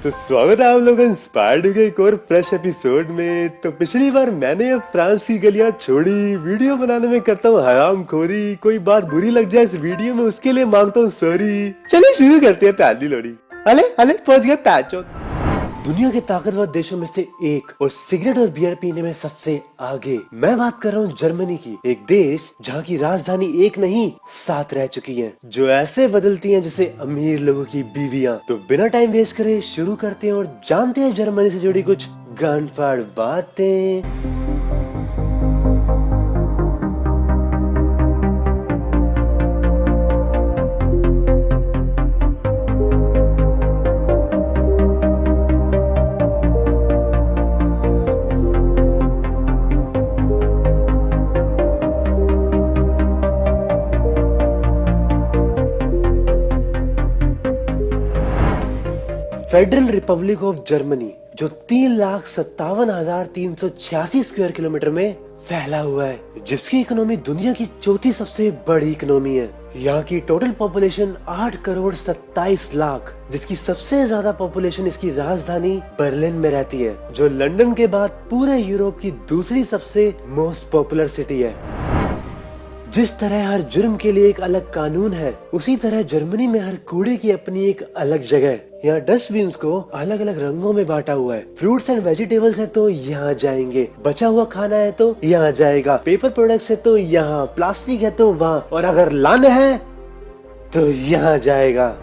तो स्वागत है आप लोग इंस्पायर्ड के एक और फ्रेश एपिसोड में। तो पिछली बार मैंने अब फ्रांस की गलियां छोड़ी, वीडियो बनाने में करता हूँ हरामखोरी। कोई बात बुरी लग जाए इस वीडियो में उसके लिए मांगता हूँ सॉरी। चलिए शुरू करते हैं पहली लोड़ी। अले अले पहुंच गया पैचो। दुनिया के ताकतवर देशों में से एक और सिगरेट और बियर पीने में सबसे आगे। मैं बात कर रहा हूँ जर्मनी की, एक देश जहाँ की राजधानी एक नहीं 7 रह चुकी है, जो ऐसे बदलती हैं जैसे अमीर लोगों की बीवियाँ। तो बिना टाइम वेस्ट करे शुरू करते हैं और जानते हैं जर्मनी से जुड़ी कुछ गांड-फाड़ बातें। फेडरल रिपब्लिक ऑफ जर्मनी जो 3,57,386 स्क्वायर किलोमीटर में फैला हुआ है, जिसकी इकोनॉमी दुनिया की चौथी सबसे बड़ी इकोनॉमी है। यहाँ की टोटल पॉपुलेशन 8,27,00,000, जिसकी सबसे ज्यादा पॉपुलेशन इसकी राजधानी बर्लिन में रहती है, जो लंदन के बाद पूरे यूरोप की दूसरी सबसे मोस्ट पॉपुलर सिटी है। जिस तरह हर जुर्म के लिए एक अलग कानून है, उसी तरह जर्मनी में हर कूड़े की अपनी एक अलग जगह है। यहाँ डस्टबिन्स को अलग अलग रंगों में बांटा हुआ है। फ्रूट्स एंड वेजिटेबल्स है तो यहाँ जाएंगे, बचा हुआ खाना है तो यहाँ जाएगा, पेपर प्रोडक्ट्स है तो यहाँ, प्लास्टिक है तो वहाँ, और अगर लाना है तो यहाँ जाएगा।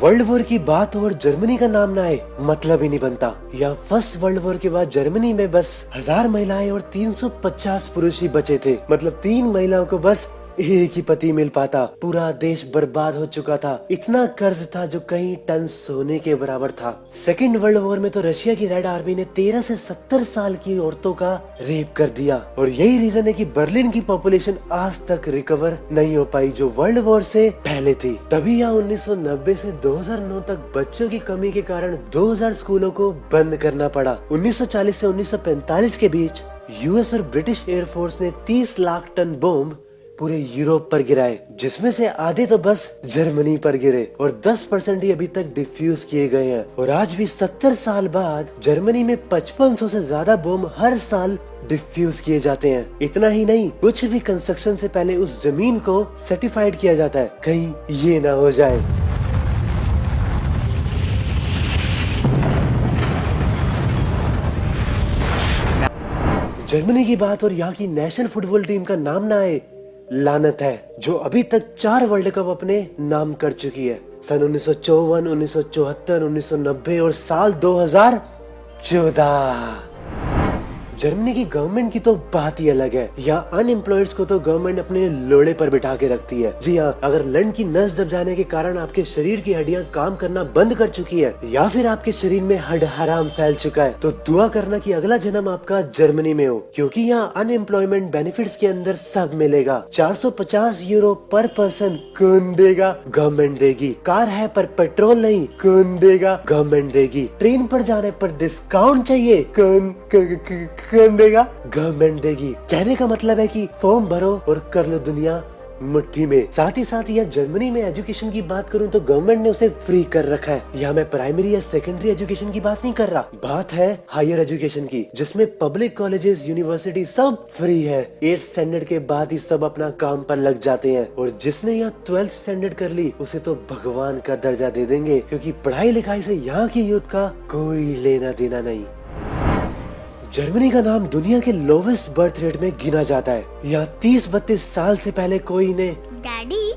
वर्ल्ड वॉर की बात हो और जर्मनी का नाम ना आए, मतलब ही नहीं बनता। यहाँ फर्स्ट वर्ल्ड वॉर के बाद जर्मनी में बस 1000 महिलाएं और 350 पुरुष ही बचे थे। मतलब 3 महिलाओं को बस एक ही पति मिल पाता। पूरा देश बर्बाद हो चुका था। इतना कर्ज था जो कई टन सोने के बराबर था। सेकेंड वर्ल्ड वॉर में तो रशिया की रेड आर्मी ने 13 से 70 साल की औरतों का रेप कर दिया, और यही रीजन है कि बर्लिन की पॉपुलेशन आज तक रिकवर नहीं हो पाई, जो वर्ल्ड वॉर से पहले थी। तभी यहाँ 1990 से 2009 तक बच्चों की कमी के कारण 2000 स्कूलों को बंद करना पड़ा। 1940 से 1945 के बीच यूएस और ब्रिटिश एयरफोर्स ने 30 लाख टन बॉम्ब पूरे यूरोप पर गिराए, जिसमें से आधे तो बस जर्मनी पर गिरे और 10% ही अभी तक डिफ्यूज किए गए हैं। और आज भी 70 साल बाद जर्मनी में 5500 से ज्यादा बॉम्ब हर साल डिफ्यूज किए जाते हैं। इतना ही नहीं, कुछ भी कंस्ट्रक्शन से पहले उस जमीन को सर्टिफाइड किया जाता है, कहीं ये ना हो जाए। जर्मनी की बात और यहाँ की नेशनल फुटबॉल टीम का नाम ना आए, लानत है, जो अभी तक 4 वर्ल्ड कप अपने नाम कर चुकी है। सन 1954, 1974, 1990 और साल 2014। जर्मनी की गवर्नमेंट की तो बात ही अलग है। यहाँ अनएम्प्लॉयड्स को तो गवर्नमेंट अपने लोड़े पर बिठा के रखती है। जी हाँ, अगर लंड की नस दब जाने के कारण आपके शरीर की हड्डियाँ काम करना बंद कर चुकी है, या फिर आपके शरीर में हड हराम फैल चुका है, तो दुआ करना कि अगला जन्म आपका जर्मनी में हो, क्योंकि यहाँ अनएम्प्लॉयमेंट बेनिफिट्स के अंदर सब मिलेगा। 450 यूरो पर पर्सन कौन देगा? गवर्नमेंट देगी। कार है पर पेट्रोल नहीं, कौन देगा? गवर्नमेंट देगी। ट्रेन पर जाने पर डिस्काउंट चाहिए, कौन देगा? गवर्नमेंट देगी। कहने का मतलब है कि फॉर्म भरो और कर लो दुनिया मुट्ठी में। साथ ही साथ यहाँ जर्मनी में एजुकेशन की बात करूँ तो गवर्नमेंट ने उसे फ्री कर रखा है। यहाँ मैं प्राइमरी या सेकेंडरी एजुकेशन की बात नहीं कर रहा, बात है हायर एजुकेशन की, जिसमें पब्लिक कॉलेजेस, यूनिवर्सिटी सब फ्री है। 8th स्टैंडर्ड के बाद ही सब अपना काम पर लग जाते हैं, और जिसने यहाँ 12th स्टैंडर्ड कर ली उसे तो भगवान का दर्जा दे देंगे, क्योंकि पढ़ाई लिखाई से यहाँ की यूथ का कोई लेना देना नहीं। जर्मनी का नाम दुनिया के लोवेस्ट बर्थ रेट में गिना जाता है। यहाँ 30-32 साल से पहले कोई ने डैडी,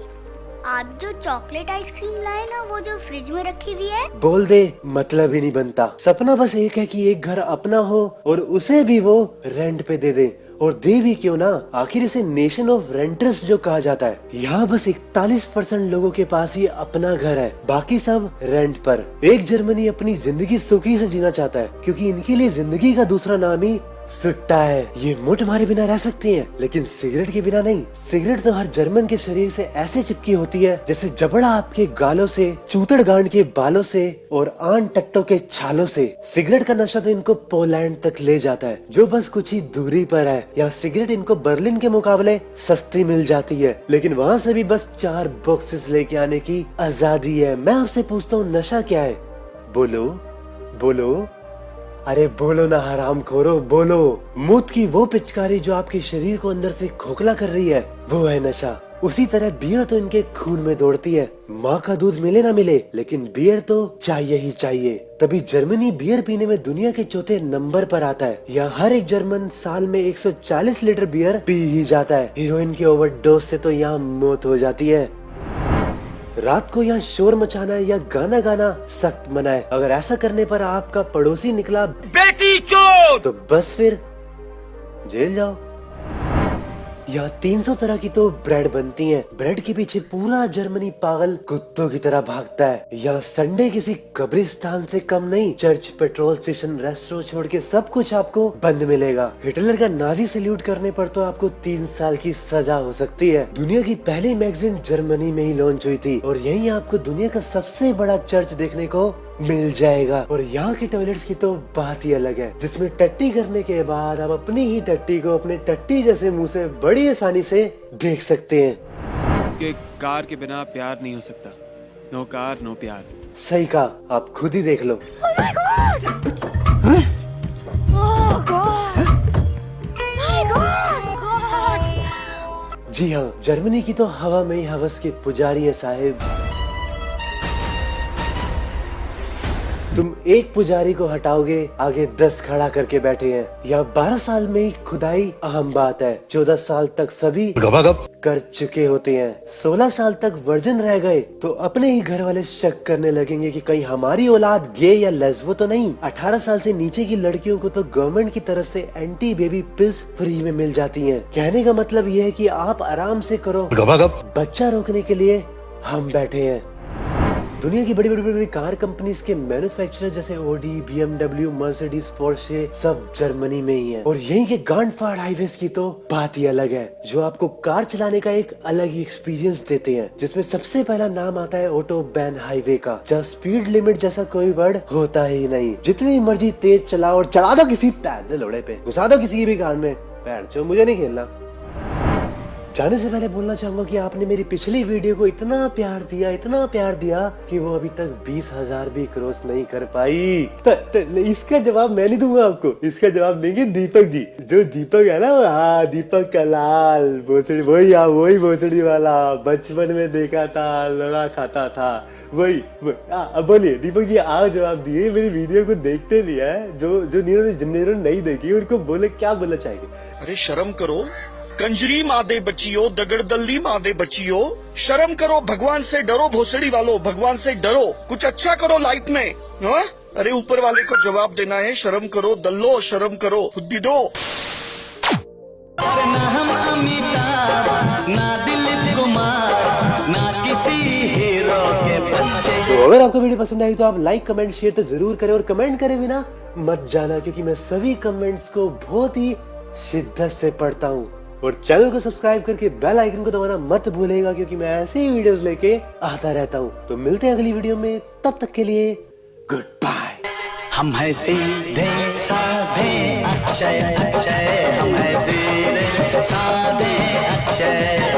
आप जो चॉकलेट आइसक्रीम लाए ना, वो जो फ्रिज में रखी हुई है, बोल दे, मतलब ही नहीं बनता। सपना बस एक है कि एक घर अपना हो और उसे भी वो रेंट पे दे दे, और दे भी क्यों ना, आखिर इसे नेशन ऑफ रेंटर्स जो कहा जाता है। यहाँ बस 41% लोगों के पास ही अपना घर है, बाकी सब रेंट पर। एक जर्मनी अपनी जिंदगी सुखी से जीना चाहता है, क्योंकि इनके लिए जिंदगी का दूसरा नाम ही सुट्टा है। ये मुठ मारे बिना रह सकती हैं, लेकिन सिगरेट के बिना नहीं। सिगरेट तो हर जर्मन के शरीर से ऐसे चिपकी होती है जैसे जबड़ा आपके गालों से, चूतड़ गांड के बालों से और आन टट्टों के छालों से। सिगरेट का नशा तो इनको पोलैंड तक ले जाता है, जो बस कुछ ही दूरी पर है। यहाँ सिगरेट इनको बर्लिन के मुकाबले सस्ती मिल जाती है, लेकिन वहाँ से भी बस 4 बॉक्सेस लेके आने की आजादी है। मैं आपसे पूछता हूँ, नशा क्या है? बोलो बोलो, अरे बोलो ना हराम खोरो, बोलो। मौत की वो पिचकारी जो आपके शरीर को अंदर से खोखला कर रही है, वो है नशा। उसी तरह बियर तो इनके खून में दौड़ती है। माँ का दूध मिले ना मिले, लेकिन बियर तो चाहिए ही चाहिए। तभी जर्मनी बियर पीने में दुनिया के चौथे नंबर पर आता है। यहाँ हर एक जर्मन साल में 140 लीटर बियर पी ही जाता है। हीरोइन की ओवरडोज से तो यहाँ मौत हो जाती है। रात को यहाँ शोर मचाना या गाना गाना सख्त मना है। अगर ऐसा करने पर आपका पड़ोसी निकला बेटी चोद, तो बस फिर जेल जाओ। यहाँ 300 तरह की तो ब्रेड बनती हैं। ब्रेड के पीछे पूरा जर्मनी पागल कुत्तों की तरह भागता है। यहाँ संडे किसी कब्रिस्तान से कम नहीं। चर्च, पेट्रोल स्टेशन, रेस्टोरेंट छोड़ के सब कुछ आपको बंद मिलेगा। हिटलर का नाजी सैल्यूट करने पर तो आपको 3 साल की सजा हो सकती है। दुनिया की पहली मैगजीन जर्मनी में ही लॉन्च हुई थी और यहीं आपको दुनिया का सबसे बड़ा चर्च देखने को मिल जाएगा। और यहाँ के टॉयलेट्स की तो बात ही अलग है, जिसमें टट्टी करने के बाद आप अपनी ही टट्टी को अपने टट्टी जैसे मुंह से बड़ी आसानी से देख सकते हैं। कि कार के बिना प्यार नहीं हो सकता। नो कार नो प्यार। सही कहा, आप खुद ही देख लो। जी हाँ, जर्मनी की तो हवा में ही हवस के पुजारी है साहिब। तुम एक पुजारी को हटाओगे, आगे 10 खड़ा करके बैठे हैं। यहाँ 12 साल में ही खुदाई अहम बात है। 14 साल तक सभी कर चुके होते हैं। 16 साल तक वर्जिन रह गए तो अपने ही घर वाले शक करने लगेंगे कि कहीं हमारी औलाद गे या लेस्बो तो नहीं। 18 साल से नीचे की लड़कियों को तो गवर्नमेंट की तरफ से एंटी बेबी पिल्स फ्री में मिल जाती हैं। कहने का मतलब ये है कि आप आराम से करो, बच्चा रोकने के लिए हम बैठे हैं। दुनिया की बड़ी बड़ी कार कंपनीज के मैन्युफैक्चरर जैसे ओडी, BMW, मर्सिडीज, पोर्शे सब जर्मनी में ही है। और यहीं के गांडफाड़ हाईवेज की तो बात ही अलग है, जो आपको कार चलाने का एक अलग ही एक्सपीरियंस देते हैं। जिसमें सबसे पहला नाम आता है ऑटोबैन हाईवे का, जहाँ स्पीड लिमिट जैसा कोई वर्ड होता ही नहीं। जितनी मर्जी तेज चलाओ और चला दो किसी पैदल लोड़े पे, घुसा दो किसी की भी कार में, पैर चो मुझे नहीं खेलना। जाने से पहले बोलना चाहूंगा कि आपने मेरी पिछली वीडियो को इतना प्यार दिया कि वो अभी तक 20,000 भी क्रॉस नहीं कर पाई। इसका जवाब मैं नहीं दूंगा आपको, इसका जवाब देंगे दीपक जी। जो दीपक है ना, हाँ दीपक कलाल, भोसड़ी वही भोसड़ी वाला, बचपन में देखा था, लड़ा खाता था, वही। अब बोलिए दीपक जी, आओ जवाब दिए। मेरी वीडियो को देखते नहीं है, जो जिन्होंने नहीं देखी उनको बोले, क्या बोलना चाहिए? अरे शर्म करो, कंजरी मादे बच्चियों, दगड़दल्ली मादे बच्चियों, शर्म करो, भगवान से डरो, भोसड़ी वालों, भगवान से डरो, कुछ अच्छा करो लाइफ में। हा? अरे ऊपर वाले को जवाब देना है, शर्म करो दल्लो, शर्म करो, बुद्धि दो। ना हम अमिताभ, ना दिलीप कुमार, ना किसी हीरो के बच्चे। तो अगर आपको वीडियो पसंद आई तो आप लाइक, कमेंट, शेयर तो जरूर करें और कमेंट करे बिना मत जाना, क्योंकि मैं सभी कमेंट्स को बहुत ही शिद्दत से पढ़ता हूँ। और चैनल को सब्सक्राइब करके बेल आइकन को दबाना मत भूलेगा, क्योंकि मैं ऐसी ही वीडियोस लेके आता रहता हूँ। तो मिलते हैं अगली वीडियो में, तब तक के लिए गुड बाय। हम है सीधे साधे अक्षय, हम है सीधे साधे अक्षय।